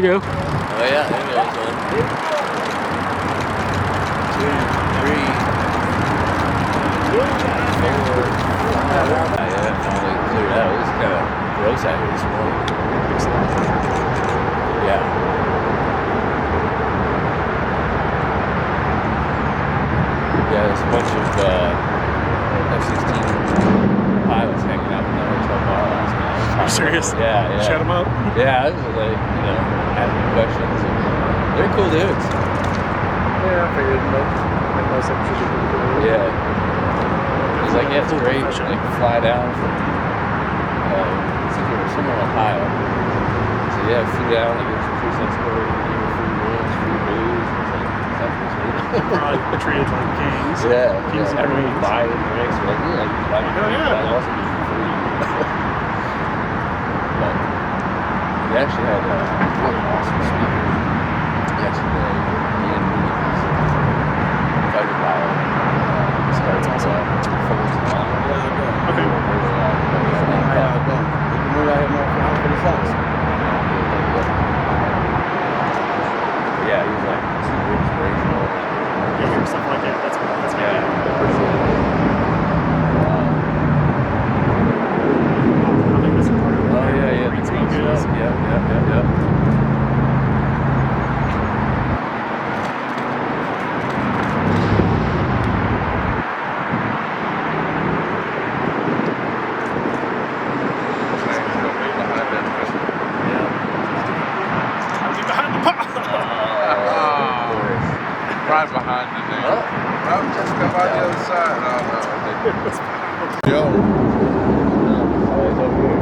go. Oh yeah, there goes one. 2, 3, 4, 5. Yeah, finally cleared out. It was kind of gross out here this morning. Yeah. Yeah, there's a bunch of F-16 pilots hanging out in the hotel bar last night. Are you serious? Yeah, yeah. Shut them up. Yeah, this is like, asking questions. And they're cool dudes. Yeah, I figured most of them should be pretty cool. Yeah. He's like, yeah, it's great. Like, fly down from, somewhere in Ohio. So yeah, flew down, like, get some free cents for it, free rooms, free booze. It's like, that's pretty sweet. Probably treated like kings. Yeah, Kings and everyone queens. buy the drinks. We're like, you can buy the drinks. yeah. That'll also be for free. But we actually had an awesome speaker yesterday. Ian Mooney, he's a fighter pilot. Starts awesome. Fulton. Okay. Yeah, he was like super inspirational. You hear stuff like that. That's Yeah, good. appreciate it. I think that's a part of Oh yeah, Green the Smoke green is. smoke. Yep. I'll be behind the pop. Right behind the thing. Oh. No, just come out the other side. No. Joe. Always over here.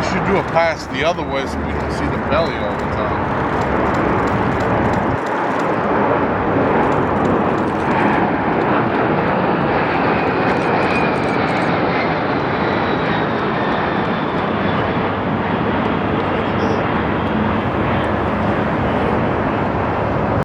should do a pass the other way so we don't see the belly all the time.